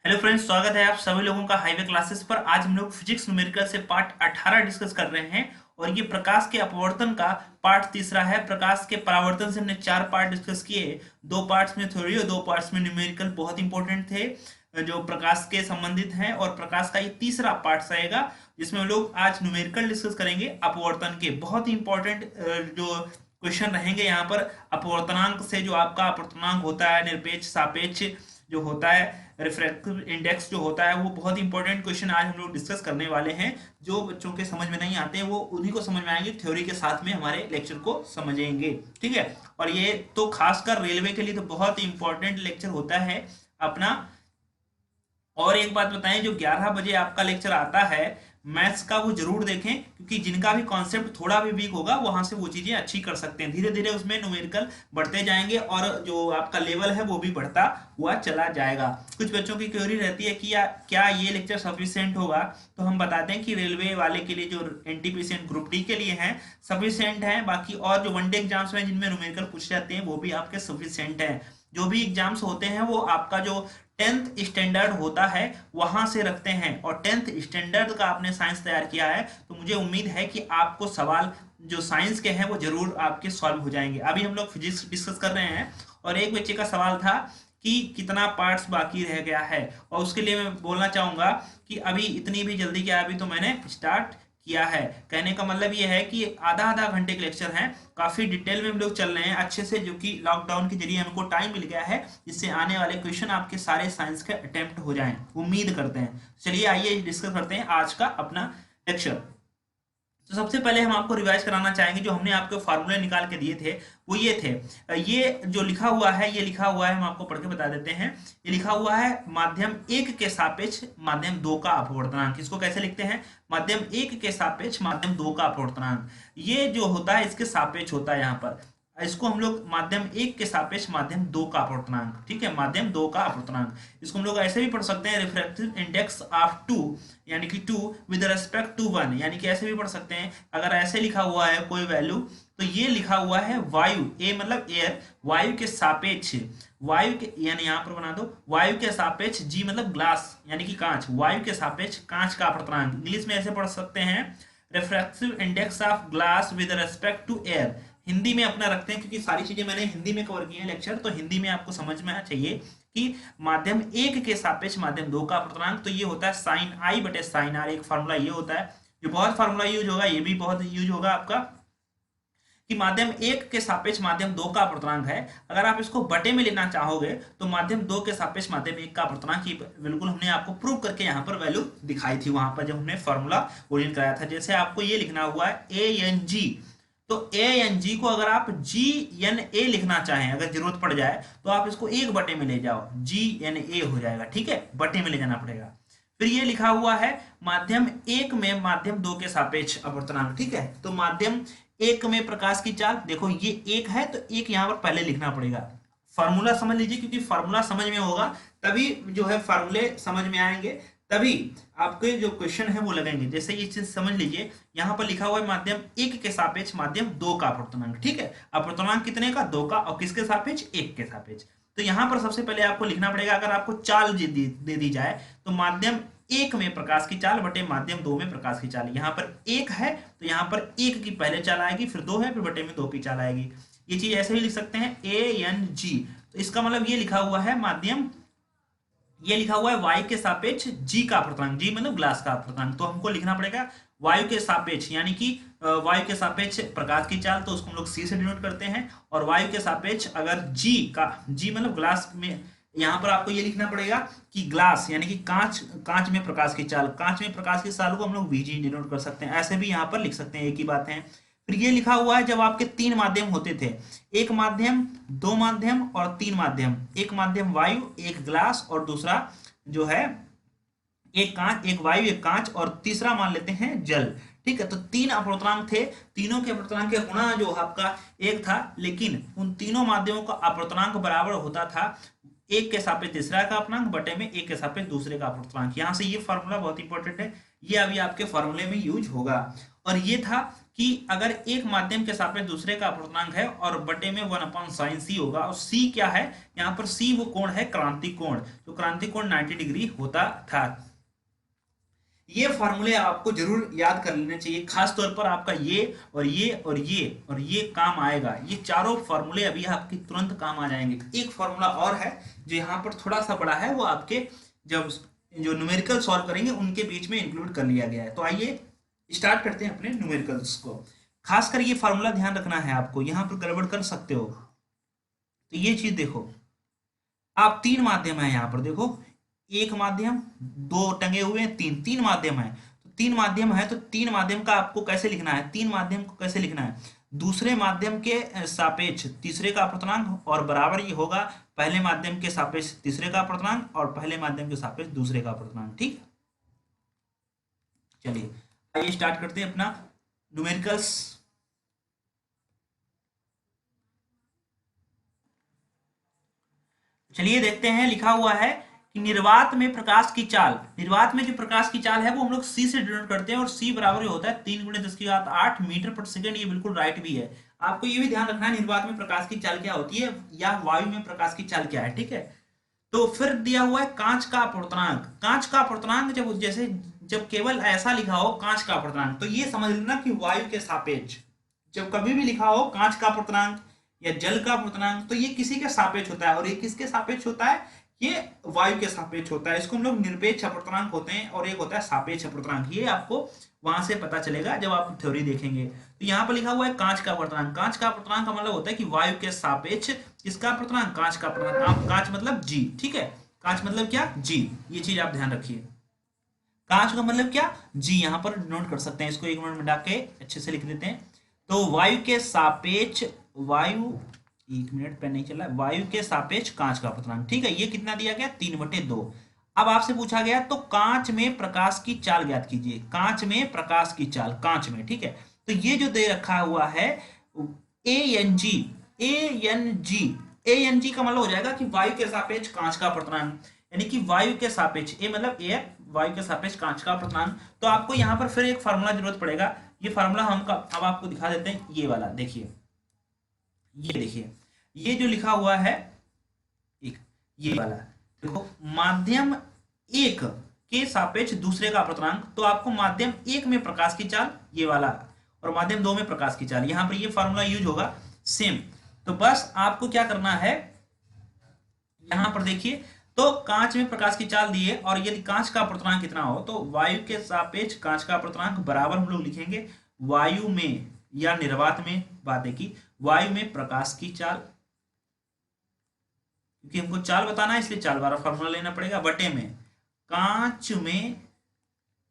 Hello friends, स्वागत है आप सभी लोगों का हाईवे क्लासेस पर। आज हम लोग फिजिक्स न्यूमेरिकल से पार्ट 18 डिस्कस कर रहे हैं और ये प्रकाश के अपवर्तन का पार्ट तीसरा है। प्रकाश के परावर्तन से हमने 4 पार्ट डिस्कस किए, 2 पार्ट्स में थ्योरी और 2 पार्ट्स में न्यूमेरिकल बहुत इंपॉर्टेंट थे जो प्रकाश के संबंधित हैं। और प्रकाश का ये तीसरा पार्ट रहेगा जिसमें हम लोग आज न्यूमेरिकल डिस्कस करेंगे अपवर्तन के। बहुत ही इंपॉर्टेंट जो क्वेश्चन रहेंगे यहाँ पर अपवर्तनांक से, जो आपका अपवर्तनांक होता है, निरपेक्ष सापेक्ष जो होता है, रिफ्रैक्टिव इंडेक्स जो होता है, वो बहुत इंपॉर्टेंट क्वेश्चन आज हम लोग डिस्कस करने वाले हैं। जो बच्चों के समझ में नहीं आते हैं वो उन्हीं को समझ में आएंगे, थ्योरी के साथ में हमारे लेक्चर को समझेंगे। ठीक है। और ये तो खासकर रेलवे के लिए तो बहुत इंपॉर्टेंट लेक्चर होता है अपना। और एक बात बताएं, जो 11 बजे आपका लेक्चर आता है मैथ्स का, वो जरूर देखें, क्योंकि जिनका भी कॉन्सेप्ट थोड़ा भी वीक होगा वहां से वो चीजें अच्छी कर सकते हैं। धीरे धीरे उसमें न्यूमेरिकल बढ़ते जाएंगे और जो आपका लेवल है वो भी बढ़ता हुआ चला जाएगा। कुछ बच्चों की क्वेरी रहती है कि क्या ये लेक्चर सफिशिएंट होगा, तो हम बताते हैं कि रेलवे वाले के लिए, जो एनटीपीसी ग्रुप डी के लिए हैं, सफिशिएंट है। बाकी और जो वनडे एग्जाम्स में जिनमें न्यूमेरिकल पूछे जाते हैं वो भी आपके सफिशिएंट है। जो भी एग्जाम्स होते हैं वो आपका जो 10th स्टैंडर्ड होता है वहां से रखते हैं। और 10th स्टैंडर्ड का आपने साइंस तैयार किया है तो मुझे उम्मीद है कि आपको सवाल जो साइंस के हैं वो जरूर आपके सॉल्व हो जाएंगे। अभी हम लोग फिजिक्स डिस्कस कर रहे हैं और एक बच्चे का सवाल था कि कितना पार्ट्स बाकी रह गया है, और उसके लिए मैं बोलना चाहूंगा कि अभी इतनी भी जल्दी क्या, अभी तो मैंने स्टार्ट किया है। कहने का मतलब ये है कि आधा आधा घंटे के लेक्चर हैं, काफी डिटेल में हम लोग चल रहे हैं अच्छे से, जो कि लॉकडाउन के जरिए हमको टाइम मिल गया है जिससे आने वाले क्वेश्चन आपके सारे साइंस के अटेम्प्ट हो जाएं, उम्मीद करते हैं। चलिए आइए डिस्कस करते हैं आज का अपना लेक्चर। तो सबसे पहले हम आपको रिवाइज कराना चाहेंगे, जो हमने आपको फार्मूले निकाल के दिए थे वो ये थे। ये जो लिखा हुआ है, ये लिखा हुआ है, हम आपको पढ़ के बता देते हैं। ये लिखा हुआ है माध्यम एक के सापेक्ष माध्यम दो का अपवर्तनांक। इसको कैसे लिखते हैं? माध्यम एक के सापेक्ष माध्यम दो का अपवर्तनांक। ये जो होता है इसके सापेक्ष होता है यहाँ पर। इसको हम लोग माध्यम एक के सापेक्ष माध्यम दो का अपवर्तनांक, ठीक है, माध्यम दो का अपवर्तनांक। इसको हम लोग ऐसे भी पढ़ सकते हैं, रिफ्रैक्टिव इंडेक्स ऑफ टू, यानी कि two with respect to one, यानी कि ऐसे भी पढ़ सकते हैं। अगर ऐसे लिखा हुआ है कोई वैल्यू, तो ये लिखा हुआ है वायु, ए मतलब एयर, वायु के सापेक्ष, वायु के, यानी यहां पर बना दो, वायु के सापेक्ष, जी मतलब ग्लास यानी कि कांच, वायु के सापेक्ष कांच का अपवर्तनांक। इंग्लिश में ऐसे पढ़ सकते हैं, refractive index of glass with respect to air. Hindi में अपना रखते हैं, क्योंकि सारी चीजें मैंने हिंदी में कवर की है लेक्चर, तो हिंदी में आपको समझ में आना चाहिए कि माध्यम एक के सापेक्ष माध्यम दो का अपवर्तनांक, तो ये होता है साइन आई बटे साइन आर। एक फार्मूला ये होता है, जो बहुत फार्मूला यूज होगा, ये भी बहुत यूज होगा आपका, कि माध्यम एक के सापेक्ष माध्यम दो का अपवर्तनांक है। अगर आप इसको बटे में लेना चाहोगे तो माध्यम दो के सापेक्ष माध्यम एक का अपवर्तनांक, ही बिल्कुल हमने आपको प्रूव करके यहाँ पर वैल्यू दिखाई थी वहां पर जब हमने फॉर्मूला ओरिजिन कराया था। जैसे आपको ये लिखना हुआ है ए एन जी, तो ए एन जी को अगर आप जी एन ए लिखना चाहें, अगर जरूरत पड़ जाए, तो आप इसको एक बटे में ले जाओ, जी एन ए हो जाएगा। ठीक है, बटे में ले जाना पड़ेगा। फिर ये लिखा हुआ है माध्यम एक में माध्यम दो के सापेक्ष अपवर्तनांक। ठीक है, तो माध्यम एक में प्रकाश की चाल, देखो ये एक है तो एक यहां पर पहले लिखना पड़ेगा। फार्मूला समझ लीजिए, क्योंकि फार्मूला समझ में होगा तभी जो है फार्मूले समझ में आएंगे, तभी आपके जो क्वेश्चन है वो लगेंगे। जैसे ये चीज समझ लीजिए, यहां पर लिखा हुआ है माध्यम एक के सापेक्ष माध्यम दो का अपवर्तनांक। ठीक है, अपवर्तनांक कितने का? दो का, और किसके सापेक्ष? एक के सापेक्ष। तो यहां पर सबसे पहले आपको लिखना पड़ेगा, अगर आपको चाल दे दी जाए, तो माध्यम एक में प्रकाश की चाल बटे माध्यम दो में प्रकाश की चाल। यहां पर एक है तो यहां पर एक की पहले चाल आएगी, फिर दो है, फिर बटे में दो की चाल आएगी। ये चीज ऐसे ही लिख सकते हैं, ए एन जी। तो इसका मतलब ये लिखा हुआ है माध्यम, ये लिखा हुआ है वायु के सापेक्ष जी का अपवर्तनांक, जी मतलब ग्लास का अपवर्तनांक। तो हमको लिखना पड़ेगा वायु के सापेक्ष, यानी कि वायु के सापेक्ष प्रकाश की चाल, तो उसको हम लोग सी से डिनोट करते हैं। और वायु के सापेक्ष अगर जी का, जी मतलब ग्लास में, यहां पर आपको ये लिखना पड़ेगा कि ग्लास यानी कि कांच, कांच में प्रकाश की चाल, कांच में प्रकाश की चाल को हम लोग वीजी डिनोट कर सकते हैं। ऐसे भी यहां पर लिख सकते हैं, एक ही बात है। फिर ये लिखा हुआ है, जब आपके तीन माध्यम होते थे, एक माध्यम, दो माध्यम और तीन माध्यम, एक माध्यम वायु, एक ग्लास और दूसरा जो है एक कांच, एक वायु, एक कांच, और तीसरा मान लेते हैं जल। ठीक है, तो तीन अपवर्तनांक थे, तीनों के अपवर्तनांक के गुणा जो आपका एक था, लेकिन उन तीनों माध्यमों का अपवर्तनांक बराबर होता था एक के सापेक्ष तीसरा का अपवर्तनांक बटे में एक के सापेक्ष दूसरे का अपवर्तनांक। यहां से ये फॉर्मूला बहुत इंपॉर्टेंट है, ये अभी आपके फॉर्मूले में यूज होगा। और ये था कि अगर एक माध्यम के सापेक्ष दूसरे का अपवर्तनांक है और बटे में 1/sin c होगा, और c क्या है, यहाँ पर c वो कोण है क्रांति कोण, जो क्रांति कोण 90 डिग्री होता था। ये फॉर्मूले आपको जरूर याद कर लेने चाहिए, खास तौर पर आपका ये और ये और ये और ये काम आएगा। ये चारों फॉर्मूले अभी आपके तुरंत काम आ जाएंगे। एक फॉर्मूला और है जो यहाँ पर थोड़ा सा बड़ा है, वो आपके जब जो न्यूमेरिकल सॉल्व करेंगे उनके बीच में इंक्लूड कर लिया गया है। तो आइए स्टार्ट करते हैं अपने न्यूमेरिकल्स को। खासकर ये फॉर्मूला ध्यान रखना है आपको, यहाँ पर गड़बड़ कर सकते हो। तो ये चीज देखो, आप तीन माध्यम है यहाँ पर, देखो एक माध्यम, दो टंगे हुए हैं, तीन माध्यम है। तो तीन माध्यम है तो तीन माध्यम का आपको कैसे लिखना है, तीन माध्यम को कैसे लिखना है, दूसरे माध्यम के सापेक्ष तीसरे का अपवर्तनांक, और बराबर ये होगा पहले माध्यम के सापेक्ष तीसरे का अपवर्तनांक और पहले माध्यम के सापेक्ष दूसरे का अपवर्तनांक। ठीक, चलिए आइए स्टार्ट करते हैं अपना न्यूमेरिकल्स। चलिए देखते हैं, लिखा हुआ है कि निर्वात में प्रकाश की चाल, निर्वात में जो प्रकाश की चाल है वो हम लोग c से डिनोट करते हैं, और c बराबर होता है 3 × 10⁸ मीटर पर सेकंड। ये बिल्कुल राइट भी है। आपको ये भी ध्यान रखना है निर्वात में प्रकाश की चाल क्या होती है, या वायु में प्रकाश की चाल क्या है। ठीक है, तो फिर दिया हुआ है कांच का अपवर्तनांक। कांच का अपवर्तनांक जब जैसे जब केवल ऐसा लिखा हो कांच का अपवर्तनांक, तो ये समझ लेना कि वायु के सापेक्ष, जब कभी भी लिखा हो कांच का अपवर्तनांक या जल का अपवर्तनांक, तो ये किसी के सापेक्ष होता है। और ये किसके सापेक्ष होता है, ये वायु के सापेक्ष होता है। इसको हम लोग निरपेक्ष अपवर्तनांक होते हैं, और एक होता है सापेक्ष अपवर्तनांक। ये आपको वहां से पता चलेगा जब आप थ्योरी देखेंगे। तो यहाँ पर लिखा हुआ है कांच का अपवर्तनांक। कांच का अपवर्तनांक का मतलब होता है कि वायु के सापेक्ष किसका अपवर्तनांक, कांच का अपवर्तनांक। कांच मतलब जी, ठीक है, कांच मतलब क्या, जी। ये चीज आप ध्यान रखिए, कांच का मतलब क्या, जी। यहाँ पर नोट कर सकते हैं, इसको एक मिनट में डाके अच्छे से लिख देते हैं। तो वायु के सापेक्ष, वायु, एक मिनट पे नहीं चला, वायु के सापेक्ष कांच का अपवर्तनांक। ठीक है, ये कितना दिया गया, 3/2। अब आपसे पूछा गया तो कांच में प्रकाश की चाल ज्ञात कीजिए। कांच में प्रकाश की चाल, कांच में, ठीक है। तो ये जो दे रखा हुआ है ANG, ANG का मतलब हो जाएगा कि वायु के सापेक्ष कांच का अपवर्तनांक, यानी कि वायु के सापेक्ष, ए मतलब एयर, वायु के सापेक्ष कांच का अपवर्तनांक। तो आपको यहाँ पर फिर एक फार्मूला जरूरत पड़ेगा। ये फार्मूला हम अब आपको दिखा देते हैं, ये वाला देखिए, ये देखिए, ये जो लिखा हुआ है एक, ये वाला देखो, माध्यम एक के सापेक्ष दूसरे का अपवर्तनांक। तो आपको माध्यम एक में प्रकाश की चाल, ये वाला, और माध्यम दो में प्रकाश की चाल, यहाँ पर ये फार्मूला यूज होगा सेम। तो बस आपको क्या करना है, यहां पर देखिए, तो कांच में प्रकाश की चाल दी है, और यदि कांच का अपवर्तनांक कितना हो तो वायु के सापेक्ष कांच का अपवर्तनांक बराबर हम लोग लिखेंगे वायु में या निर्वात में, बात है कि वायु में प्रकाश की चाल, क्योंकि हमको चाल बताना है इसलिए चाल वाला फॉर्मूला लेना पड़ेगा, बटे में कांच में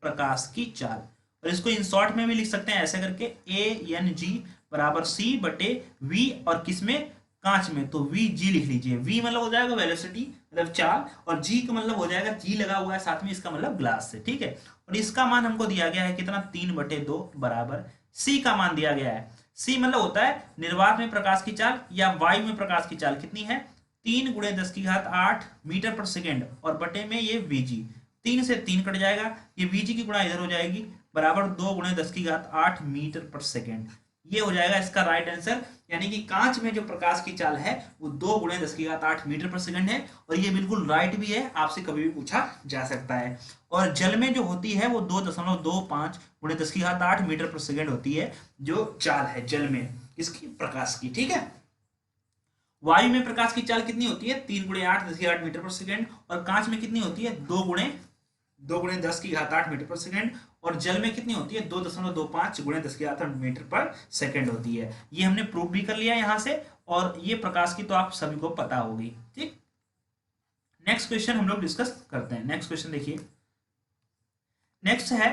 प्रकाश की चाल। और इसको इन शॉर्ट में भी लिख सकते हैं ऐसे करके, ANG बराबर C बटे V, और किसमें, कांच में, तो VG लिख लीजिए। V मतलब हो जाएगा वेलोसिटी, मतलब चाल, और G का मतलब हो जाएगा, G लगा हुआ है साथ में, इसका मतलब ग्लास से, ठीक है। और इसका मान हमको दिया गया है कितना, 3/2 बराबर C का मान दिया गया है। C मतलब होता है निर्वात में प्रकाश की चाल या वायु में प्रकाश की चाल कितनी है, 3 × 10⁸ मीटर पर सेकेंड, और बटे में ये VG, 3 से 3 कट जाएगा, ये VG की गुणा इधर हो जाएगी, बराबर 2 × 10⁸ मीटर पर सेकेंड। ये हो जाएगा इसका राइट आंसर। यानी कि कांच में जो प्रकाश की चाल है वो 2 × 10⁸ मीटर पर सेकंड है, और ये बिल्कुल राइट भी है, आपसे कभी भी पूछा जा सकता है। और जल में जो होती है वो 2.25 × 10⁸ मीटर पर सेकंड होती है, जो चाल है जल में इसकी प्रकाश की, ठीक है। वायु में प्रकाश की चाल कितनी होती है, 3 × 8 मीटर पर सेकंड, और कांच में कितनी होती है, 2 × 10⁸ मीटर पर सेकंड, और जल में कितनी होती है, 2.25 × 10⁸ मीटर पर सेकंड होती है। ये हमने प्रूव भी कर लिया यहां से, और ये प्रकाश की तो आप सभी को पता होगी, ठीक। नेक्स्ट क्वेश्चन हम लोग डिस्कस करते हैं। नेक्स्ट क्वेश्चन देखिए, नेक्स्ट है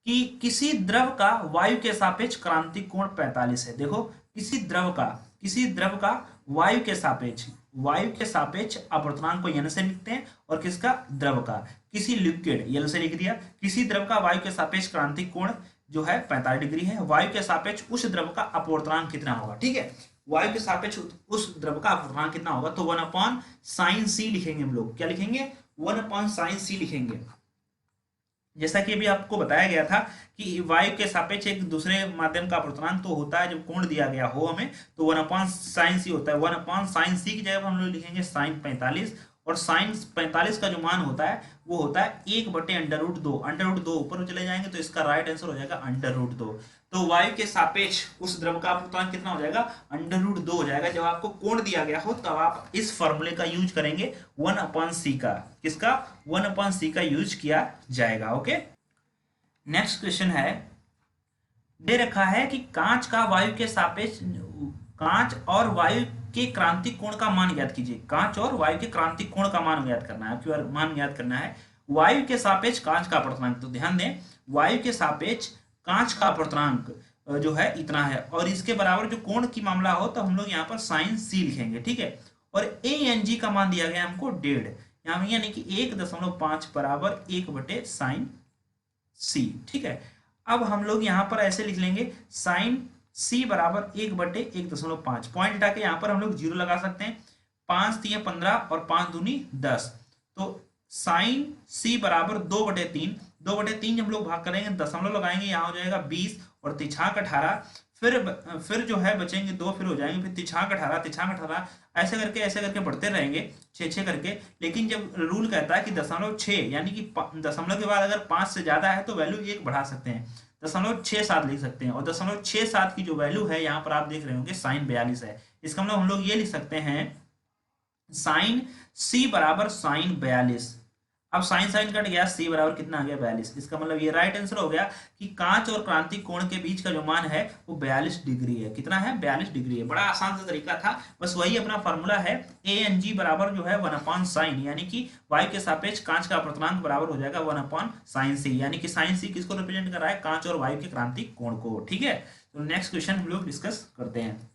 कि किसी द्रव का वायु के सापेक्ष क्रांतिक कोण 45 है। देखो, किसी द्रव का वायु के सापेक्ष अपवर्तनांक को n से लिखते हैं, और किसका, द्रव का, किसी लिक्विड, L से लिख दिया, किसी द्रव का वायु के सापेक्ष क्रांतिक कोण जो है 45 डिग्री है। वायु के सापेक्ष उस द्रव का अपवर्तनांक कितना होगा, ठीक है, वायु के सापेक्ष उस द्रव का अपवर्तनांक कितना होगा, तो 1/sin c लिखेंगे हम लोग। क्या लिखेंगे, 1/sin c लिखेंगे। जैसा कि अभी आपको बताया गया था कि वायु के सापेक्ष एक दूसरे माध्यम का अपवर्तनांक तो होता है, जब कोण दिया गया हो हमें तो 1/sin c होता है। 1/sin c की जगह हम लोग लिखेंगे sin 45, और sin 45 का जो मान होता है वो होता है 1/√2। √2 ऊपर चले जाएंगे तो इसका राइट आंसर हो जाएगा √2। तो वायु के सापेक्ष उस द्रव का अपवर्तनांक कितना हो जाएगा? √2 हो जाएगा। जब आपको कोण दिया गया हो तब आप इस फॉर्मूले का यूज करेंगे, 1/c का। किसका? 1/c का यूज किया जाएगा। ओके, नेक्स्ट क्वेश्चन है, दे रखा है कि कांच का वायु के सापेक्ष, कांच और वायु के क्रांतिक कोण का मान ज्ञात कीजिए। कांच और वायु के क्रांतिक कोण का मान ज्ञात करना है, आपको मान ज्ञात करना है। वायु के सापेक्ष कांच का अपवर्तनांक, तो ध्यान दें वायु के सापेक्ष कांच का अपवर्तनांक जो है इतना है, और इसके बराबर जो कोण की मामला हो तो हम लोग यहाँ पर sin c लिखेंगे, ठीक है। और ए एन जी का मान दिया गया हमको 1.5, यहाँ यानी कि 1.5 बराबर 1/sin c, ठीक है। अब हम लोग यहाँ पर ऐसे लिख लेंगे sin c बराबर 1/1.5, पॉइंट हटा के यहाँ पर हम लोग 0 लगा सकते हैं। 5 × 15 और 5 दूनी 10, तो sin c बराबर 2/3। 2/3 जब हम लोग भाग करेंगे दशमलव लगाएंगे, यहाँ हो जाएगा 20 और तिछाक 18, फिर जो है बचेंगे 2, फिर हो जाएंगे, फिर तिछाक 18 ऐसे करके बढ़ते रहेंगे 6 करके। लेकिन जब रूल कहता है कि 0.6 यानी कि दशमलव के बाद अगर 5 से ज्यादा है तो वैल्यू 1 बढ़ा सकते हैं, 0.67 लिख सकते हैं। और 0.67 की जो वैल्यू है यहाँ पर आप देख रहे होंगे sin 42 है। इसका मतलब हम लोग ये लिख सकते हैं sin c बराबर sin 42। अब sin कट गया, c बराबर कितना आ गया? 42। इसका मतलब ये राइट आंसर हो गया कि कांच और क्रांतिक कोण के बीच का जो मान है वो 42 डिग्री है। कितना है? 42 डिग्री है। बड़ा आसान सा तरीका था, बस वही अपना फॉर्मूला है। ए एन जी बराबर जो है 1/sin, यानी कि वायु के सापेक्ष कांच का अपवर्तनांक बराबर हो जाएगा 1/sin c, यानी कि sin c किसको रिप्रेजेंट कर रहा है? कांच और वायु के क्रांतिक कोण को, ठीक है। तो नेक्स्ट क्वेश्चन हम लोग डिस्कस करते हैं।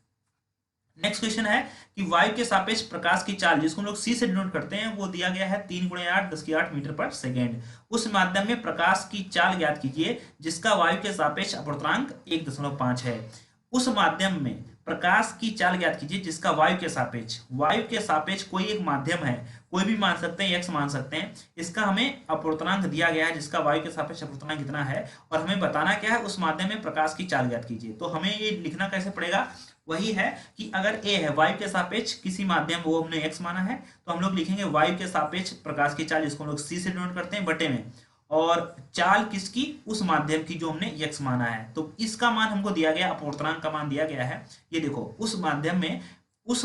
नेक्स्ट क्वेश्चन है कि वायु के सापेक्ष प्रकाश की चाल, जिसको हम लोग c से डिनोट करते हैं, वो दिया गया है 3 × 8 10⁸ मीटर पर सेकेंड। उस माध्यम में प्रकाश की चाल ज्ञात कीजिए जिसका वायु के सापेक्ष अपवर्तनांक 1.5 है। उस माध्यम में प्रकाश की चाल ज्ञात कीजिए जिसका वायु के सापेक्ष कोई एक माध्यम है, कोई भी मान सकते हैं, x मान सकते हैं। इसका हमें अपवर्तनांक दिया गया है जिसका वायु के सापेक्ष अपवर्तनांक कितना है, और हमें बताना क्या है? उस माध्यम में प्रकाश की चाल ज्ञात कीजिए। तो हमें ये लिखना कैसे पड़ेगा? वही है कि अगर a है वायु के सापेक्ष किसी माध्यम, वो हमने x माना है, तो हम लोग लिखेंगे वायु के सापेक्ष प्रकाश की चाल, जिसको हम लोग c से डिनोट करते हैं, बटे में, और चाल किसकी? उस माध्यम की जो हमने x माना है। तो इसका मान हमको दिया गया, अपवर्तनांक का मान दिया गया है। ये देखो, उस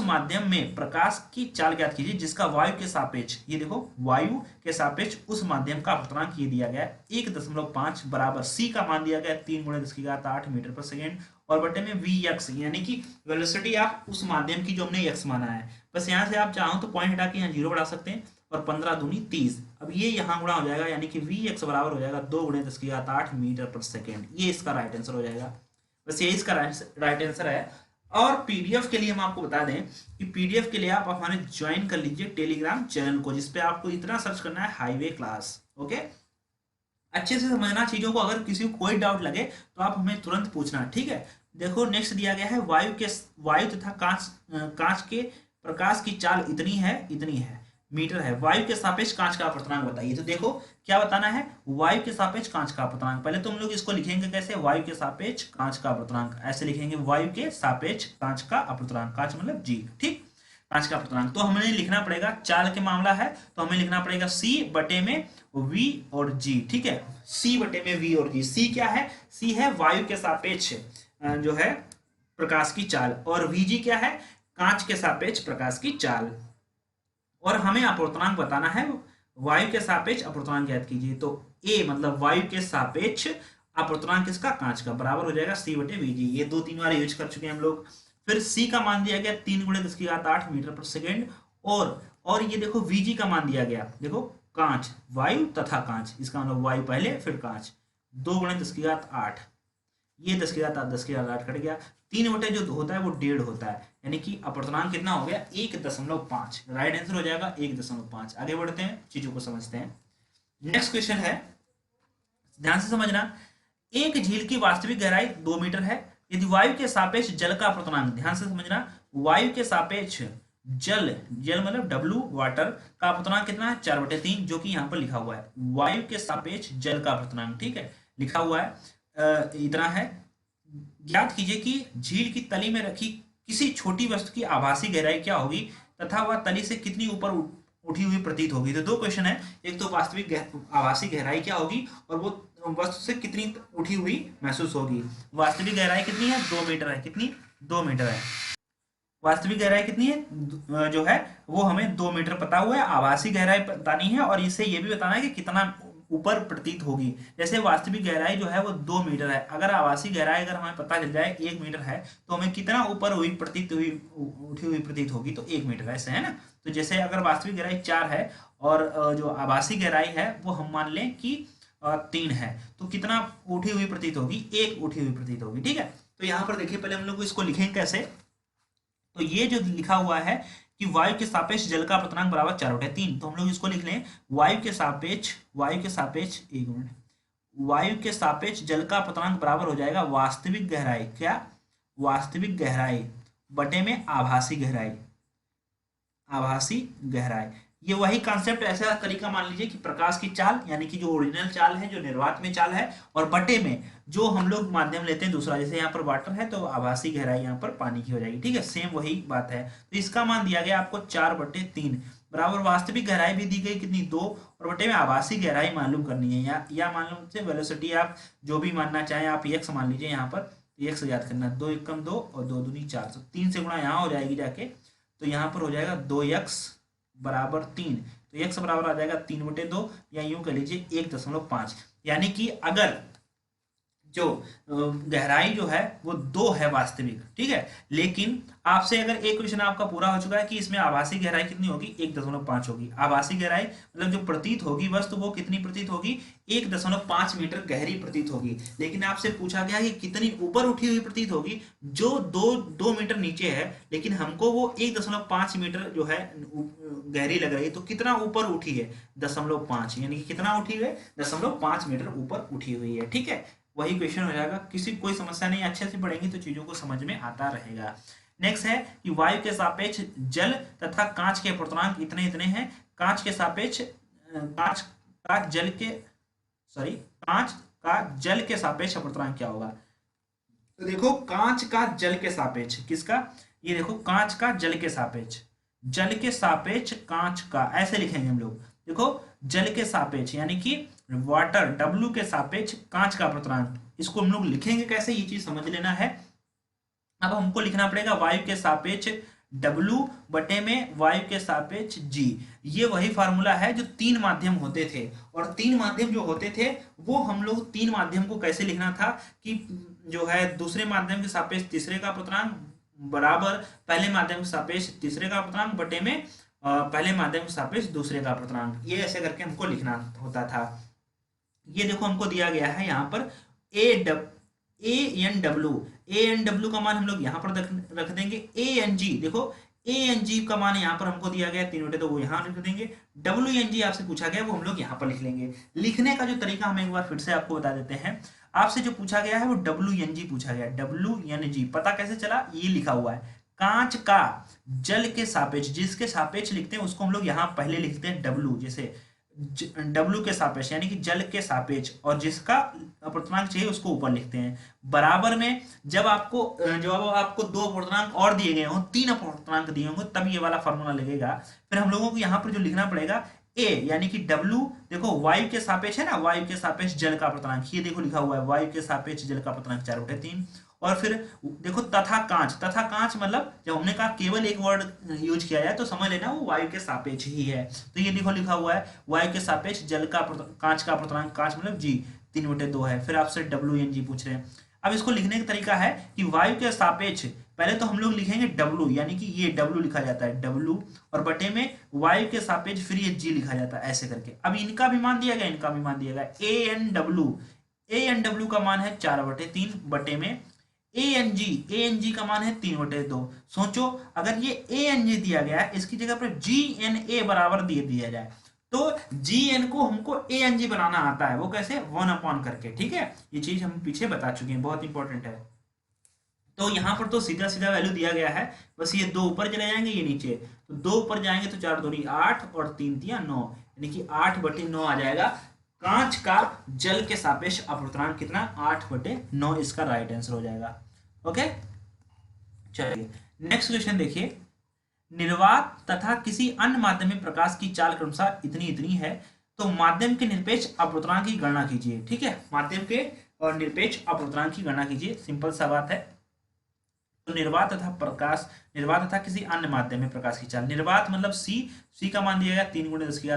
माध्यम में प्रकाश की चाल ज्ञात कीजिए जिसका वायु के सापेक्ष, ये देखो वायु के सापेक्ष उस माध्यम का अपवर्तनांक ये दिया गया है 1.5 बराबर c का मान दिया गया 3 × 10⁸ मीटर पर सेकेंड, और बटे में vx, यानी कि वेलोसिटी ऑफ उस माध्यम की जो हमने x माना है। बस यहाँ से आप चाहो तो पॉइंट हटा के यहाँ 0 बढ़ा सकते हैं, और 15 दूनी 30। अब ये यहाँ गुणा हो जाएगा, यानी कि vx बराबर हो जाएगा 2 × 10⁸ मीटर पर सेकेंड। ये इसका राइट आंसर हो जाएगा। बस ये इसका राइट आंसर है। और पीडीएफ के लिए हम आपको बता दें कि पीडीएफ के लिए आप हमारे ज्वाइन कर लीजिए टेलीग्राम चैनल को, जिसपे आपको इतना सर्च करना है हाईवे क्लास। ओके, अच्छे से समझना चीजों को। अगर किसी को कोई डाउट लगे तो आप हमें तुरंत पूछना, ठीक है। देखो नेक्स्ट दिया गया है वायु तथा कांच के प्रकाश की चाल इतनी है मीटर है। वायु के सापेक्ष कांच का अपवर्तनांक बताइए। तो देखो क्या बताना है? वायु के सापेक्ष कांच का अपवर्तनांक। पहले तो हम लोग इसको लिखेंगे कैसे? वायु के सापेक्ष कांच का अपवर्तनांक, ऐसे लिखेंगे वायु के सापेक्ष कांच का अपवर्तनांक, कांच मतलब जी, ठीक, कांच का अपवर्तनांक। तो हमें लिखना पड़ेगा, चाल के मामला है तो हमें लिखना पड़ेगा c बटे में v और g, ठीक है। c बटे में v और g। c क्या है? c है वायु के सापेक्ष जो है प्रकाश की चाल, और vg क्या है? कांच के सापेक्ष प्रकाश की चाल। और हमें अपवर्तनांक बताना है, वायु के सापेक्ष अपवर्तनांक ज्ञात कीजिए। तो a मतलब वायु के सापेक्ष अपवर्तनांक किसका? कांच का, बराबर हो जाएगा c बटे vg। ये 2-3 बार यूज कर चुके हैं हम लोग। फिर c का मान दिया गया 3 × 10⁸ मीटर पर सेकेंड, और ये देखो vg का मान दिया गया, देखो कांच, वायु तथा कांच, इसका मतलब वायु पहले फिर कांच, 2 × 10⁸, ये 10⁸ कट गया, 3 बटे जो होता है वो 1.5 होता है, यानी कि अपवर्तनांक कितना हो गया? 1.5। राइट आंसर हो जाएगा 1.5। आगे बढ़ते हैं, चीजों को समझते हैं। नेक्स्ट क्वेश्चन है, ध्यान से समझना। एक झील की वास्तविक गहराई 2 मीटर है। यदि वायु के सापेक्ष जल का अपवर्तनांक, ध्यान से समझना, वायु के सापेक्ष जल, जल मतलब डब्लू वाटर का अपवर्तनांक कितना है 4/3, जो कि यहाँ पर लिखा हुआ है वायु के सापेक्ष जल का अपवर्तनांक, ठीक है, लिखा हुआ है इतना है। ज्ञात कीजिए कि झील की तली में रखी किसी छोटी वस्तु की आभासी गहराई क्या होगी तथा वह तली से कितनी ऊपर उठी हुई प्रतीत होगी। तो दो क्वेश्चन है, एक तो वास्तविक आभासी गहराई क्या होगी और वो वस्तु से कितनी उठी हुई महसूस होगी। वास्तविक गहराई कितनी है 2 मीटर है, कितनी 2 मीटर है। वास्तविक गहराई कितनी है जो है वो हमें 2 मीटर पता हुआ है, आभासी गहराई बतानी है और इससे ये भी बताना है कि कितना ऊपर प्रतीत होगी। जैसे वास्तविक गहराई जो है वो 2 मीटर है, अगर आभासी गहराई अगर हमें पता चल जाए 1 मीटर है तो हमें कितना ऊपर हुई प्रतीत हुई उठी हुई प्रतीत होगी, तो 1 मीटर ऐसे है ना। तो जैसे अगर वास्तविक गहराई 4 है और जो आभासी गहराई है वो हम मान लें कि 3 है, तो कितना उठी हुई प्रतीत होगी, 1 उठी हुई प्रतीत होगी, ठीक है। तो यहाँ पर देखिए पहले हम लोग इसको लिखेंगे कैसे। तो ये जो लिखा हुआ है कि वायु के सापेक्ष जल का अपवर्तनांक बराबर 4/3, तो हम लोग इसको लिख लें वायु के सापेक्ष एक मिनट, वायु के सापेक्ष जल का अपवर्तनांक बराबर हो जाएगा वास्तविक गहराई, क्या वास्तविक गहराई बटे में आभासी गहराई, आभासी गहराई। ये वही कॉन्सेप्ट, ऐसा तरीका मान लीजिए कि प्रकाश की चाल यानी कि जो ओरिजिनल चाल है, जो निर्वात में चाल है, और बटे में जो हम लोग माध्यम लेते हैं दूसरा, जैसे यहाँ पर वाटर है तो आभासी गहराई यहाँ पर पानी की हो जाएगी, ठीक है, सेम वही बात है। तो इसका मान दिया गया आपको 4/3 बराबर वास्तविक गहराई भी दी गई कितनी 2, और बटे में आभासी गहराई मालूम करनी है, या मान लो से वेलोसिटी आप जो भी मानना चाहें, आप x मान लीजिए यहाँ पर, x याद करना, 2 एकम 2 और 2 दूनी 4, तो 3 से गुणा यहाँ हो जाएगी जाके, तो यहाँ पर हो जाएगा 2x बराबर 3, तो x बराबर आ जाएगा 3/2, या यूं कह लीजिए 1.5, यानी कि अगर जो गहराई जो है वो 2 है वास्तविक, ठीक है, लेकिन आपसे अगर एक क्वेश्चन आपका पूरा हो चुका है कि इसमें आभासी गहराई कितनी होगी 1.5 होगी, आभासी गहराई मतलब जो प्रतीत होगी वस्तु वो कितनी प्रतीत होगी 1.5 मीटर गहरी प्रतीत होगी। लेकिन आपसे पूछा गया कि कितनी ऊपर उठी हुई प्रतीत होगी, जो 2 मीटर नीचे है, लेकिन हमको वो 1.5 मीटर जो है गहरी लग रही है, तो कितना ऊपर उठी है 0.5, यानी कि कितना उठी हुई है 0.5 मीटर ऊपर उठी हुई है, ठीक है। वही क्वेश्चन हो जाएगा, किसी कोई समस्या नहीं, अच्छे से पढ़ेंगे तो चीजों को समझ में आता रहेगा। नेक्स्ट है कि वायु के सापेक्ष जल तथा कांच के अपवर्तनांक इतने इतने हैं। कांच के सापेक्ष कांच का जल के सॉरी कांच का जल के सापेक्ष अपवर्तनांक क्या होगा। तो देखो कांच का जल के सापेक्ष किसका, ये देखो कांच का जल के सापेक्ष, जल के सापेक्ष कांच का, ऐसे लिखेंगे हम लोग। देखो जल के सापेक्ष यानी कि वाटर W के सापेक्ष कांच का अपवर्तनांक, इसको हम लोग लिखेंगे कैसे ये चीज समझ लेना है। अब हमको लिखना पड़ेगा वायु के सापेक्ष W बटे में वायु के सापेक्ष G। ये वही फार्मूला है जो 3 माध्यम होते थे, और 3 माध्यम जो होते थे वो हम लोग 3 माध्यम को कैसे लिखना था कि जो है दूसरे माध्यम के सापेक्ष तीसरे का अपवर्तनांक बराबर पहले माध्यम के सापेक्ष तीसरे का अपवर्तनांक बटे में पहले माध्यम के सापेक्ष दूसरे का अपवर्तनांक, ये ऐसे करके हमको लिखना होता था। ये देखो हमको दिया गया है यहाँ पर एन डब्ल्यू का मान हम लोग यहाँ पर रख देंगे। एन जी देखो एन जी का मान यहाँ पर हमको दिया गया 3/2, वो यहाँ लिख देंगे। डब्ल्यू एन जी आपसे पूछा गया वो हम लोग यहाँ पर लिख लेंगे। लिखने का जो तरीका हम एक बार फिर से आपको बता देते हैं। आपसे जो पूछा गया है वो डब्ल्यू एन जी पूछा गया, डब्ल्यू एन जी पता कैसे चला, ये लिखा हुआ है कांच का जल के सापेक्ष, जिसके सापेक्ष लिखते हैं उसको हम लोग यहाँ पहले लिखते हैं डब्ल्यू, जैसे W के सापेक्ष यानी कि जल के सापेक्ष, और जिसका अपवर्तनांक चाहिए उसको ऊपर लिखते हैं। बराबर में जब आपको 2 अपवर्तनांक और दिए गए हों, 3 अपवर्तनांक दिए होंगे, तब ये वाला फॉर्मूला लगेगा। फिर हम लोगों को यहाँ पर जो लिखना पड़ेगा A यानी कि W, देखो वायु के सापेक्ष है ना, वायु के सापेक्ष जल का अपवर्तनांक, ये देखो लिखा हुआ है वायु के सापेक्ष जल का अपवर्तनांक 4/3। और फिर देखो तथा कांच मतलब जब हमने कहा केवल एक वर्ड यूज किया जाए तो समझ लेना वो वायु के सापेक्ष ही है। तो ये देखो लिखा हुआ है वायु के सापेक्ष जल का कांच का अपवर्तनांक, कांच मतलब G 3/2 है। फिर आपसे WNG पूछ रहे हैं। अब इसको लिखने का तरीका है कि वायु के सापेक्ष पहले तो हम लोग लिखेंगे W, यानी कि ये W लिखा जाता है W, और बटे में वायु के सापेक्ष फिर ये G लिखा जाता है ऐसे करके। अब इनका भी मान दिया गया, इनका भी मान दिया गया। ANW का मान है 4/3 बटे में ANG का मान है 3/2। सोचो अगर ये ANG दिया गया है, इसकी जगह पर GNA बराबर दिया जाए तो GN को हमको ANG बनाना आता है, वो कैसे 1 अपॉन करके, ठीक है। ये चीज हम पीछे बता चुके हैं, बहुत इंपॉर्टेंट है। तो यहाँ पर तो सीधा सीधा वैल्यू दिया गया है, बस ये दो ऊपर चले जाएंगे ये नीचे, तो दो ऊपर जाएंगे तो 4 दूनी 8 और 3 तिया 9, यानी कि 8/9 आ जाएगा। कांच का जल के सापेक्ष अपवर्तनांक कितना, 8/9 इसका राइट आंसर हो जाएगा। ओके चलिए नेक्स्ट क्वेश्चन देखिए। निर्वात तथा किसी अन्य माध्यम में प्रकाश की चाल क्रमशः इतनी इतनी है, तो माध्यम के निरपेक्ष अपवर्तनांक की गणना कीजिए। ठीक है, माध्यम के और निरपेक्ष अपवर्तनांक की गणना कीजिए, सिंपल सा बात है। तो निर्वात तथा किसी अन्य माध्यम में प्रकाश की चाल, निर्वात मतलब सी का मान दिया गया 3 ×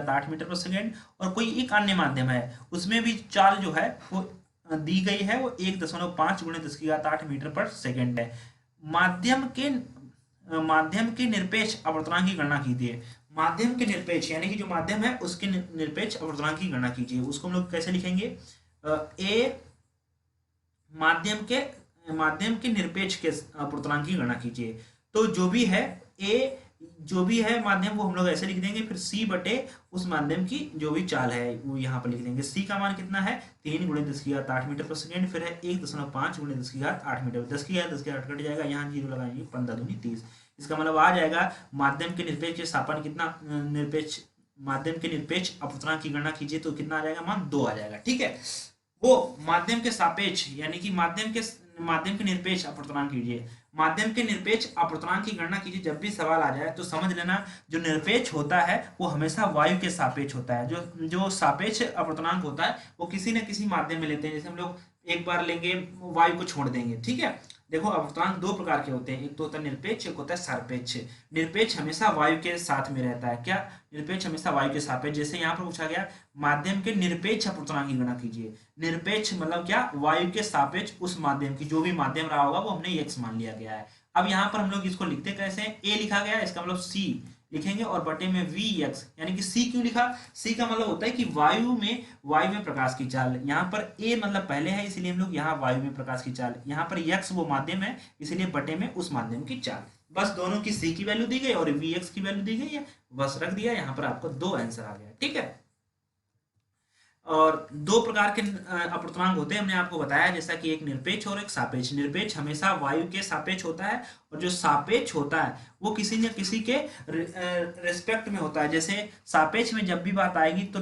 10⁸ मीटर पर सेकेंड, और कोई एक अन्य माध्यम है उसमें भी चाल जो है वो दी गई है, वो 1.5 × 10⁸ मीटर पर सेकेंड है। माध्यम के निरपेक्ष अपवर्तनांक की गणना कीजिए। माध्यम के निरपेक्ष यानी कि जो माध्यम है उसके निरपेक्ष अपवर्तनांक की गणना कीजिए। उसको हम लोग कैसे लिखेंगे, ए माध्यम के निरपेक्ष के अपवर्तनांक की गणना कीजिए। तो जो भी है ए, जो भी है माध्यम वो हम लोग ऐसे लिख देंगे, फिर सी बटे उस माध्यम की जो भी चाल है वो यहाँ पर लिख देंगे। सी का मान कितना है 3 × 10⁸ मीटर पर सेकेंड, फिर है 1.5 × 10⁸ मीटर, 10⁸ कट जाएगा, यहाँ जीरो लगाएंगे, 15 दूनी 30। इसका मतलब आ जाएगा माध्यम के निरपेक्ष स्थापन कितना, माध्यम के निरपेक्ष अपवर्तनांक की गणना कीजिए तो कितना आ जाएगा, मान 2 आ जाएगा। ठीक है, वो माध्यम के सापेक्ष यानी कि माध्यम के निरपेक्ष अपवर्तनांक कीजिए। माध्यम के निरपेक्ष अपवर्तनांक की गणना कीजिए। जब भी सवाल आ जाए तो समझ लेना जो निरपेक्ष होता है वो हमेशा वायु के सापेक्ष होता है। जो सापेक्ष अपवर्तनांक होता है वो किसी न किसी माध्यम में लेते हैं। जैसे हम लोग एक बार लेंगे वायु को छोड़ देंगे। ठीक है, देखो अपवर्तनांक दो प्रकार के होते हैं, एक तो होता है निरपेक्ष, एक होता है सापेक्ष। निरपेक्ष हमेशा वायु के साथ में रहता है। क्या, निरपेक्ष हमेशा वायु के सापेक्ष। जैसे यहाँ पर पूछा गया माध्यम के निरपेक्ष अपवर्तनांक की गणना कीजिए। निरपेक्ष मतलब क्या, वायु के सापेक्ष उस माध्यम की, जो भी माध्यम रहा होगा वो हमने x मान लिया गया है। अब यहाँ पर हम लोग इसको लिखते कैसे हैं, a लिखा गया है, इसका मतलब c लिखेंगे और बटे में vx, यानी कि c क्यों लिखा, c का मतलब होता है कि वायु में प्रकाश की चाल। यहाँ पर a मतलब पहले है इसलिए हम लोग यहाँ वायु में प्रकाश की चाल, यहाँ पर x वो माध्यम है इसलिए बटे में उस माध्यम की चाल। बस दोनों की c की वैल्यू दी गई और vx की वैल्यू दी गई है, बस रख दिया। यहाँ पर आपको 2 आंसर आ गया। ठीक है, और दो प्रकार के अपवर्तनांक होते हैं, हमने आपको बताया, जैसा कि एक निरपेक्ष और एक सापेक्ष। निरपेक्ष हमेशा वायु के सापेक्ष होता है और जो सापेक्ष होता है वो किसी न किसी के रिस्पेक्ट में होता है। जैसे सापेक्ष में जब भी बात आएगी तो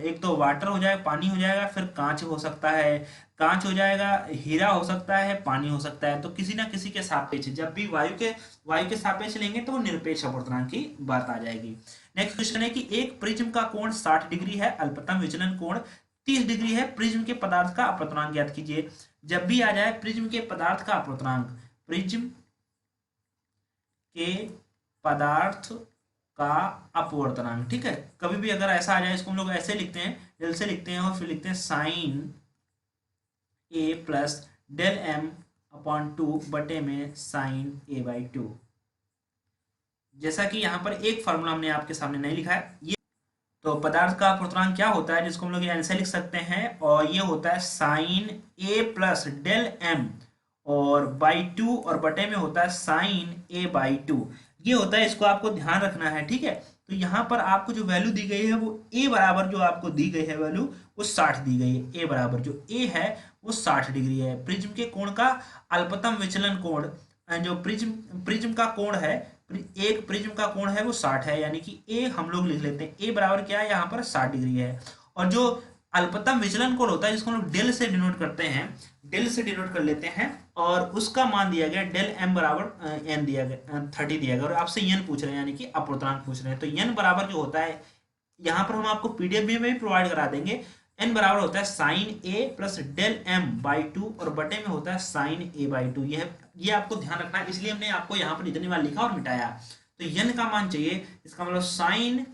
एक तो वाटर हो जाएगा, पानी हो जाएगा, फिर कांच हो सकता है, कांच हो जाएगा, हीरा हो सकता है, पानी हो सकता है। तो किसी ना किसी के सापेक्ष, जब भी वायु के सापेक्ष लेंगे तो वो निरपेक्ष अपवर्तनांक की बात आ जाएगी। नेक्स्ट क्वेश्चन है कि एक प्रिज्म का कोण 60 डिग्री है, अल्पतम विचलन कोण 30 डिग्री है, प्रिज्म के पदार्थ का अपवर्तनांक ज्ञात कीजिए। जब भी आ जाए प्रिज्म के पदार्थ का अपवर्तनांक, प्रिज्म के पदार्थ का अपवर्तनांक, ठीक है, कभी भी अगर ऐसा आ जाए इसको हम लोग ऐसे लिखते हैं, डेल से लिखते हैं और फिर लिखते हैं sine a plus del m upon 2 बटे में साइन a/2। जैसा कि यहाँ पर एक फॉर्मूला हमने आपके सामने नहीं लिखा है, ये तो पदार्थ का अपवर्तनांक क्या होता है जिसको हम लोग ऐसे लिख सकते हैं, और ये होता है sine a plus del m और बाई 2 और बटे में होता है साइन a/2। ये होता है, इसको आपको ध्यान रखना है। ठीक है, तो यहाँ पर आपको जो वैल्यू दी गई है वो a बराबर, जो आपको दी गई है वैल्यू वो 60 दी गई है। a बराबर जो a है वो 60 डिग्री है। प्रिज्म के कोण का अल्पतम विचलन कोण, जो प्रिज्म का कोण है, एक प्रिज्म का कोण है वो 60 है, यानी कि a हम लोग लिख लेते हैं, a बराबर क्या है यहाँ पर 60 डिग्री है। और जो अल्पतम विचलन कोण होता है जिसको हम लोग डेल से डिनोट करते हैं, डेल से डिनोट कर लेते हैं, और उसका मान दिया गया डेल m बराबर n दिया गया 30 दिया गया, और आपसे n पूछ रहे हैं यानी कि अपवर्तनांक पूछ रहे हैं। तो n बराबर जो होता है, यहाँ पर हम आपको पीडीएफ में भी प्रोवाइड करा देंगे, n बराबर होता है sine a plus del m/2 और बटे में होता है साइन a/2। ये आपको ध्यान रखना है, इसलिए हमने आपको यहाँ पर इतनी बार लिखा और मिटाया। तो n का मान चाहिए, इसका मतलब साइन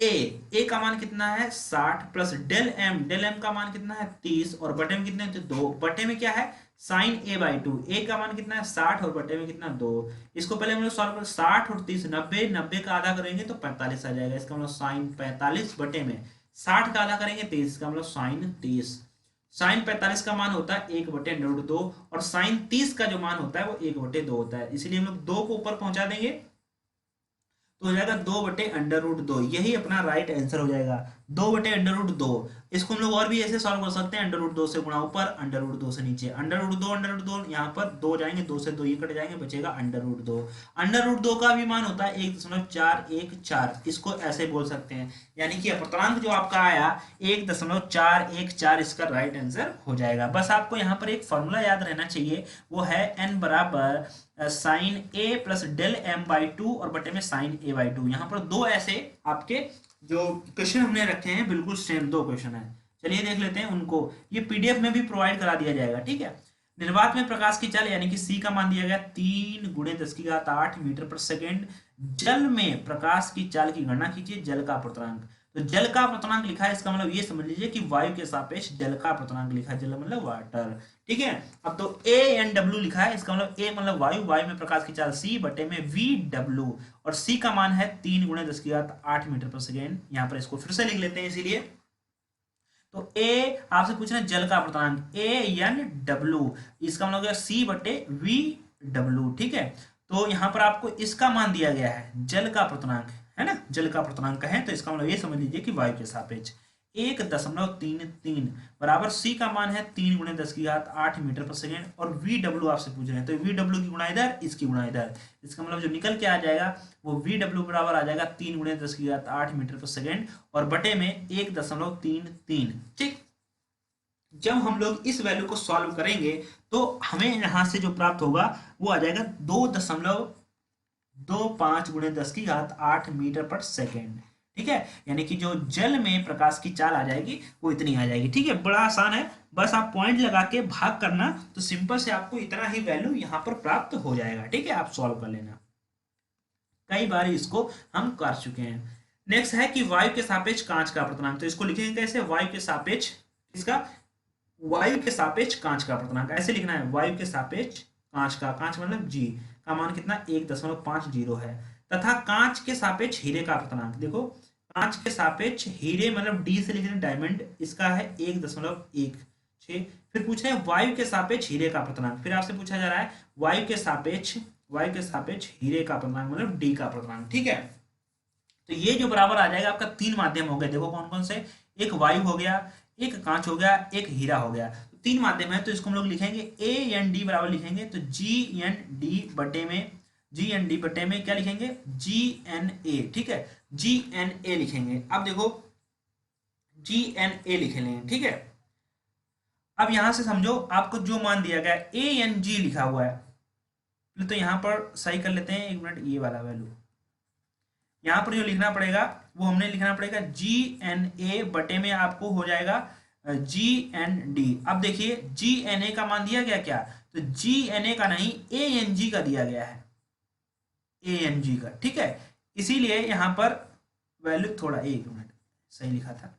a का मान कितना है 60 प्लस डेल m का मान कितना है 30 और बटे में कितने, 2 बटे में क्या है साइन a/2। a का मान कितना है 60 और बटे में कितना 2। इसको पहले हम लोग सॉल्व कर, 60 और 30 90 का आधा करेंगे तो 45 आ जाएगा। इसका मतलब साइन 45 बटे में 60 का आधा करेंगे 30, का मतलब साइन 30। साइन 45 का मान होता है 1/√2 और साइन 30 का जो मान होता है वो 1/2 होता है, इसीलिए हम लोग 2 को ऊपर पहुंचा देंगे तो हो जाएगा 2/√2, यही अपना राइट आंसर हो जाएगा। 2/√2। इसको हम लोग और भी ऐसे सॉल्व कर सकते हैं, √2 से गुणा ऊपर, √2 से नीचे, √2 यहाँ पर 2 जाएंगे, 2 से 2 ये कट जाएंगे, बचेगा √2। √2 का भी मान होता है 1.414, इसको ऐसे बोल सकते हैं, यानी कि अपूर्णांक जो आपका आया 1.414 इसका राइट आंसर हो जाएगा। बस आपको यहाँ पर एक फॉर्मूला याद रहना चाहिए, वो है n बराबर sine A plus del M by two और बटे में साइन ए बाई टू। यहाँ पर दो ऐसे आपके जो क्वेश्चन हमने रखे हैं बिल्कुल सेम दो क्वेश्चन है, चलिए देख लेते हैं उनको। ये पीडीएफ में भी प्रोवाइड करा दिया जाएगा, ठीक है। निर्वात में प्रकाश की चाल यानी कि सी का मान दिया गया 3 × 10⁸ मीटर पर सेकेंड। जल में प्रकाश की चाल की गणना कीजिए, जल का अपूर्णांक। तो जल का अपूर्णांक लिखा है, इसका मतलब ये समझ लीजिए कि वायु के सापेक्ष जल का अपूर्णांक लिखा है, जल मतलब वाटर, ठीक है। अब तो ए एन डब्ल्यू लिखा है, इसका मतलब ए मतलब वायु, वायु में प्रकाश की चाल सी बटे में वी डब्ल्यू, और सी का मान है 3 × 10⁸ मीटर पर सेकेंड। यहाँ पर इसको फिर से लिख लेते हैं इसीलिए। तो ए आपसे पूछ रहे हैं जल का अपूर्णांक ए एन डब्ल्यू, इसका मतलब हो सी बटे वी डब्ल्यू, ठीक है। तो यहाँ पर आपको इसका मान दिया गया है जल का अपूर्णांक, है ना, जल का अपूर्णांक है, तो इसका मतलब ये समझ लीजिए कि वायु के सापेक्ष 1.33 बराबर सी का मान है 3 × 10⁸ मीटर पर सेकेंड, और वी डब्ल्यू आपसे पूछ रहे हैं, तो वी डब्ल्यू की गुणा इधर, इसकी गुणा इधर, इसका मतलब जो निकल के आ जाएगा वो वी डब्ल्यू बराबर आ जाएगा 3 × 10⁸ मीटर पर सेकेंड और बटे में 1.33, ठीक। जब हम लोग इस वैल्यू को सॉल्व करेंगे तो हमें यहां से जो प्राप्त होगा वो आ जाएगा 2.25 × 10⁸ मीटर पर सेकेंड, ठीक है। यानी कि जो जल में प्रकाश की चाल आ जाएगी वो इतनी आ जाएगी, ठीक है। बड़ा आसान है, बस आप पॉइंट लगा के भाग करना, तो सिंपल से आपको इतना ही वैल्यू यहां पर प्राप्त हो जाएगा, ठीक है। आप सॉल्व कर लेना, कई बार इसको हम कर चुके हैं। नेक्स्ट है कि वायु के सापेक्ष कांच का अपूर्णांक, तो इसको लिखेंगे कैसे, वायु के सापेक्ष, इसका वायु के सापेक्ष कांच का अपूर्णांक ऐसे लिखना है, वायु के सापेक्ष कांच का, कांच मतलब जी का मान कितना 1.50 है, तथा कांच के सापेक्ष हीरे का अपूर्णांक, देखो कांच के सापेक्ष हीरे मतलब डी से लिख रहे हैं डायमंड, इसका है 1.16। फिर पूछ रहे हैं वायु के सापेक्ष हीरे का अपूर्णांक, फिर आपसे पूछा जा रहा है वायु के सापेक्ष हीरे का अपूर्णांक मतलब डी का अपूर्णांक, ठीक है। तो ये जो बराबर आ जाएगा आपका 3 माध्यम हो गए, देखो कौन कौन से, एक वायु हो गया, एक कांच हो गया, एक हीरा हो गया, तो 3 माध्यम है, तो इसको हम लोग लिखेंगे ए एन डी बराबर लिखेंगे, तो जी एन डी बटे में क्या लिखेंगे, जी एन ए, ठीक है, जी एन ए लिखेंगे। अब देखो जी एन ए लिख लेंगे, ठीक है। अब यहां से समझो आपको जो मान दिया गया ए एन जी लिखा हुआ है, तो यहां पर सही कर लेते हैं, 1 मिनट, ये वाला वैल्यू यहां पर जो लिखना पड़ेगा वो हमने लिखना पड़ेगा जी एन ए बटे में आपको हो जाएगा जी एन डी। अब देखिए जी एन ए का मान दिया गया क्या, तो जी एन ए का नहीं ए एन जी का दिया गया है, ए एन जी का, ठीक है। इसीलिए यहां पर वैल्यू थोड़ा, 1 मिनट, सही लिखा था,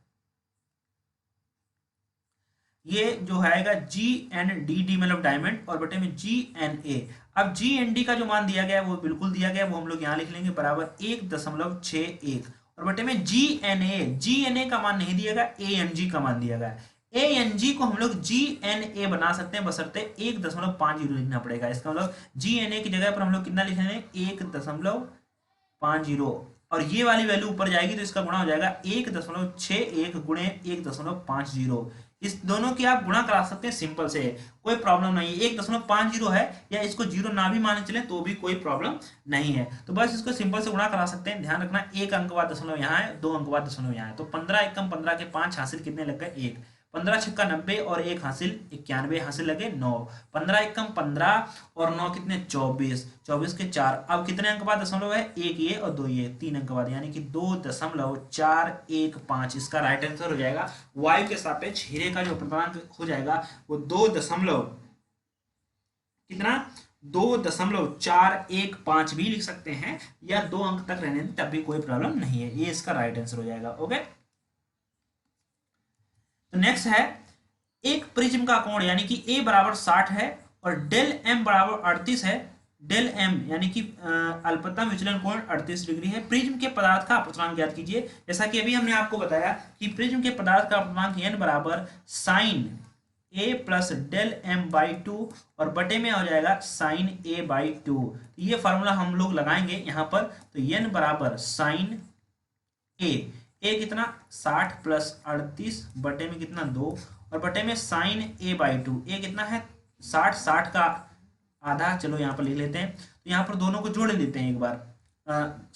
ये जो आएगा जी एन डी डी मतलब डायमंड और बटे में जी एन ए। अब जी एन डी का जो मान दिया गया है वो बिल्कुल दिया गया है, वो हम लोग यहाँ लिख लेंगे बराबर 1.61 और बटे में जी एन ए का मान नहीं दिया गया, ए एन जी का मान दिया गया है। ए एन जी को हम लोग जी एन ए बना सकते हैं, बशर्ते 1.50 लिखना पड़ेगा, इसका मतलब जी एन ए की जगह पर हम लोग कितना लिख रहे हैं 1.50 और ये वाली वैल्यू ऊपर जाएगी तो इसका गुणा हो जाएगा 1.61 गुणे 1.50। इस दोनों की आप गुणा करा सकते हैं, सिंपल से, कोई प्रॉब्लम नहीं है। 1.50 है या इसको जीरो ना भी माने चले तो भी कोई प्रॉब्लम नहीं है, तो बस इसको सिंपल से गुणा करा सकते हैं। ध्यान रखना, 1 अंक बाद दशमलव यहाँ है, 2 अंक बाद दशमलव यहाँ है, तो 15 एकम 15 के 5 हासिल कितने लग गए 1, 15 छक्का 90 और 1 हासिल 91 हासिल लगे 9, 15 एकम 15 और 9 कितने 24, 24 के 4, अब कितने अंक बाद दशमलव है, 1 ये और 2 ये, 3 अंक बाद, यानी कि 2.415 इसका राइट आंसर हो जाएगा। वायु के सापेक्ष हीरे का जो अपूर्णांक हो जाएगा वो 2.415 भी लिख सकते हैं या 2 अंक तक रहने दें तब भी कोई प्रॉब्लम नहीं है, ये इसका राइट आंसर हो जाएगा। ओके, तो नेक्स्ट है एक प्रिज्म का कोण यानी कि ए बराबर 60 है और डेल एम बराबर 38 है, डेल एम यानी कि अल्पतम विचलन कोण 38 डिग्री है। प्रिज्म के पदार्थ का अपूर्णांक ज्ञात कीजिए। जैसा कि अभी हमने आपको बताया कि प्रिज्म के पदार्थ का अपूर्णांक n बराबर sine A plus del M by two और बटे में हो जाएगा साइन ए बाई टू। ये फॉर्मूला हम लोग लगाएंगे यहाँ पर, तो एन बराबर साइन ए कितना 60 प्लस 38 बटे में कितना 2 और बटे में साइन ए बाई टू। ए कितना है 60 का आधा, चलो यहाँ पर लिख लेते हैं। तो यहाँ पर दोनों को जोड़ लेते हैं एक बार।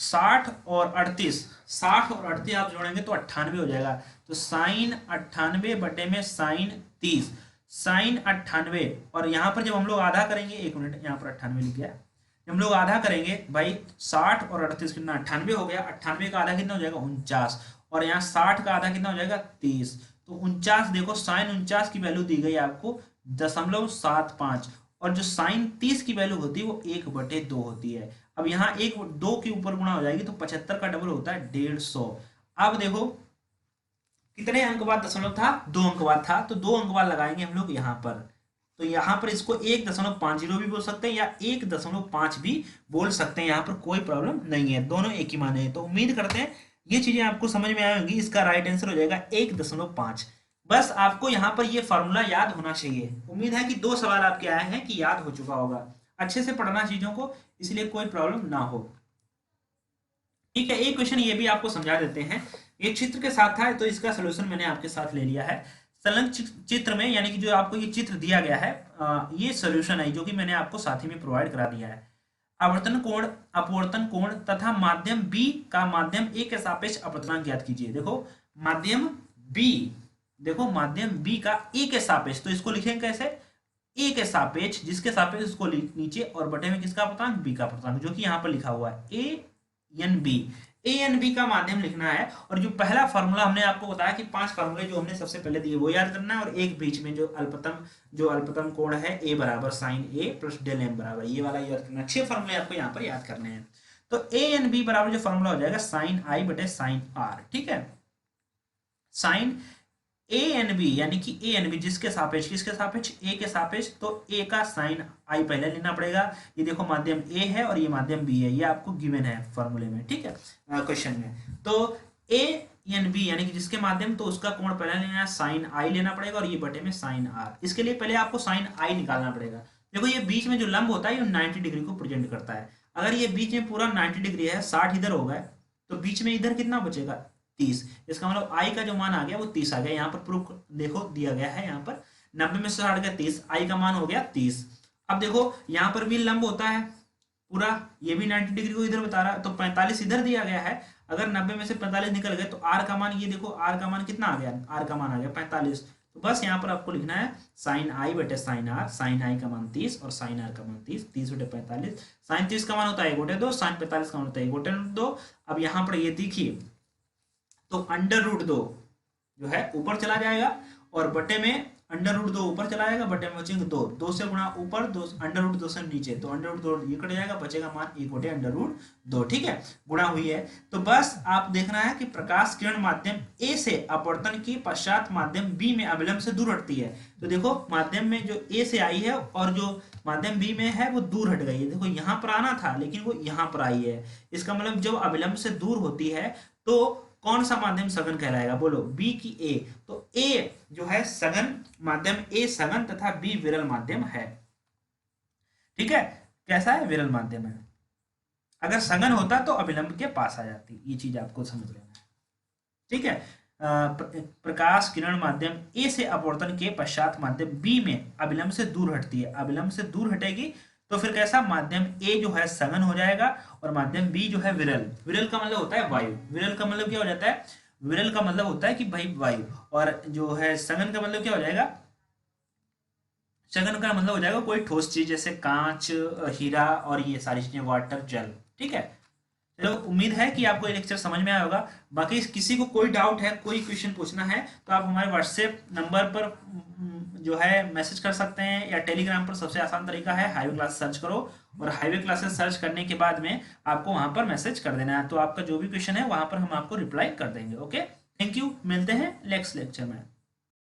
60 और 38, 60 और 38 आप जोड़ेंगे तो 98 हो जाएगा। तो साइन 98 बटे में साइन 30, साइन 98 और यहाँ पर जब हम लोग आधा करेंगे, एक मिनट यहाँ पर 98 लिख गया, जब हम लोग आधा करेंगे भाई 60 और 38 कितना 98 हो गया, 98 का आधा कितना हो जाएगा 49 और यहाँ 60 का आधा कितना हो जाएगा 30। तो 49 देखो साइन 49 की वैल्यू दी गई आपको 0.75 और जो साइन 30 की वैल्यू होती है वो 1/2 होती है। अब यहाँ 1/2 के ऊपर गुणा हो जाएगी तो 75 का डबल होता है 150। अब देखो कितने अंक बाद दशमलव था, 2 अंक बाद था, तो 2 अंक बाद लगाएंगे हम लोग यहाँ पर। तो यहाँ पर इसको 1.50 भी बोल सकते हैं या 1.5 भी बोल सकते हैं, यहाँ पर कोई प्रॉब्लम नहीं है, दोनों एक ही माने हैं। तो उम्मीद करते हैं ये चीजें आपको समझ में आएंगी। इसका राइट आंसर हो जाएगा 1.5। बस आपको यहाँ पर ये फॉर्मूला याद होना चाहिए। उम्मीद है कि 2 सवाल आपके आए हैं कि याद हो चुका होगा। अच्छे से पढ़ना चीजों को, इसलिए कोई प्रॉब्लम ना हो। ठीक है, एक क्वेश्चन ये भी आपको समझा देते हैं। ये चित्र के साथ था तो इसका सोल्यूशन मैंने आपके साथ ले लिया है। संलग्न चित्र में यानी कि जो आपको ये चित्र दिया गया है, ये सोल्यूशन है जो कि मैंने आपको साथ ही में प्रोवाइड करा दिया है। आवर्तन कोण, अपवर्तन कोण तथा माध्यम बी का माध्यम ए के सापेक्ष अपवर्तनांक ज्ञात कीजिए। देखो माध्यम बी, देखो माध्यम बी का ए के सापेक्ष, तो इसको लिखेंगे कैसे, ए के सापेक्ष, जिसके सापेक्ष उसको नीचे और बटे में किसका अपवर्तनांक बी का अपवर्तनांक, जो कि यहाँ पर लिखा हुआ है ए एन बी का माध्यम लिखना है। और जो पहला फॉर्मूला हमने आपको बताया कि 5 फॉर्मूले जो हमने सबसे पहले दिए वो याद करना है, और एक बीच में जो अल्पतम कोण है ए बराबर sine A plus del M बराबर, ये वाला याद करना। 6 फॉर्मूले आपको यहाँ पर याद करने हैं। तो ए एन बी बराबर जो फॉर्मूला हो जाएगा साइन आई बटे साइन आर। ठीक है, साइन ए एन बी यानी कि ए एन बी जिसके सापेक्ष, किसके सापेक्ष, ए के सापेक्ष, तो ए का साइन आई पहले लेना पड़ेगा। ये देखो माध्यम ए है और ये माध्यम बी है, ये आपको गिवन है फॉर्मूले में। ठीक है, क्वेश्चन में। तो ए एन बी यानी कि जिसके माध्यम, तो उसका कोण पहले लेना है, साइन आई लेना पड़ेगा और ये बटे में साइन आर। इसके लिए पहले आपको साइन आई निकालना पड़ेगा। देखो ये बीच में जो लंब होता है ये 90 डिग्री को प्रेजेंट करता है। अगर ये बीच में पूरा 90 डिग्री है, 60 इधर हो गए, तो बीच में इधर कितना बचेगा 30। इसका मतलब आई का जो मान आ गया वो 30 आ गया। यहाँ पर प्रूफ देखो दिया गया है, यहाँ पर 90 में से 60 गया 30, आई का मान हो गया 30। अब देखो यहाँ पर भी लंब होता है पूरा, ये भी 90 डिग्री को इधर बता रहा है, तो 45 इधर दिया गया है। अगर 90 में से 45 निकल गए तो आर का मान, ये देखो आर का मान कितना आ गया, आर का मान आ गया 45। तो बस यहाँ पर आपको लिखना है साइन आई बटे साइन आर, साइन आई का मान 30 और साइन आर का मान 30, 30 बटे 45। साइन 30 का मान होता है 1/2, साइन 45 का मान होता है 1/2। अब यहाँ पर ये देखिए, तो √2 जो है ऊपर चला जाएगा और बटे में √2 ऊपर चला जाएगा, बटे में बचेंगे 2, 2 से गुणा ऊपर, 2 √2 से नीचे, तो √2 ये कट जाएगा, बचेगा मान 1/√2। ठीक है, गुणा हुई है। तो बस आप देखना है कि प्रकाश किरण माध्यम ए से अपवर्तन के पश्चात माध्यम बी में अविलंब से दूर हटती है। तो देखो माध्यम में जो ए से आई है और जो माध्यम बी में है वो दूर हट गई है। देखो यहाँ पर आना था लेकिन वो यहाँ पर आई है। इसका मतलब जब अविलंब से दूर होती है तो कौन सा माध्यम सघन कहलाएगा, बोलो बी की ए। तो ए जो है सघन माध्यम, ए सघन तथा बी विरल माध्यम है। ठीक है, कैसा है, विरल माध्यम है। अगर सघन होता तो अविलंब के पास आ जाती, ये चीज आपको समझ लेना है। ठीक है, प्रकाश किरण माध्यम ए से अपवर्तन के पश्चात माध्यम बी में अविलंब से दूर हटती है, अविलंब से दूर हटेगी तो फिर कैसा, माध्यम ए जो है सघन हो जाएगा और माध्यम बी जो है विरल। विरल का मतलब होता है वायु, विरल का मतलब क्या हो जाता है, विरल का मतलब होता है कि भाई वायु, और जो है सघन का मतलब क्या हो जाएगा, सघन का मतलब हो जाएगा कोई ठोस चीज, जैसे कांच, हीरा और ये सारी चीजें, वाटर, जल। ठीक है, चलो उम्मीद है कि आपको ये लेक्चर समझ में आया होगा। बाकी किसी को कोई डाउट है, कोई क्वेश्चन पूछना है तो आप हमारे व्हाट्सएप नंबर पर जो है मैसेज कर सकते हैं, या टेलीग्राम पर सबसे आसान तरीका है हाईवे क्लास सर्च करो, और हाईवे क्लासेस सर्च करने के बाद में आपको वहां पर मैसेज कर देना है। तो आपका जो भी क्वेश्चन है वहां पर हम आपको रिप्लाई कर देंगे। ओके, थैंक यू, मिलते हैं नेक्स्ट लेक्चर में।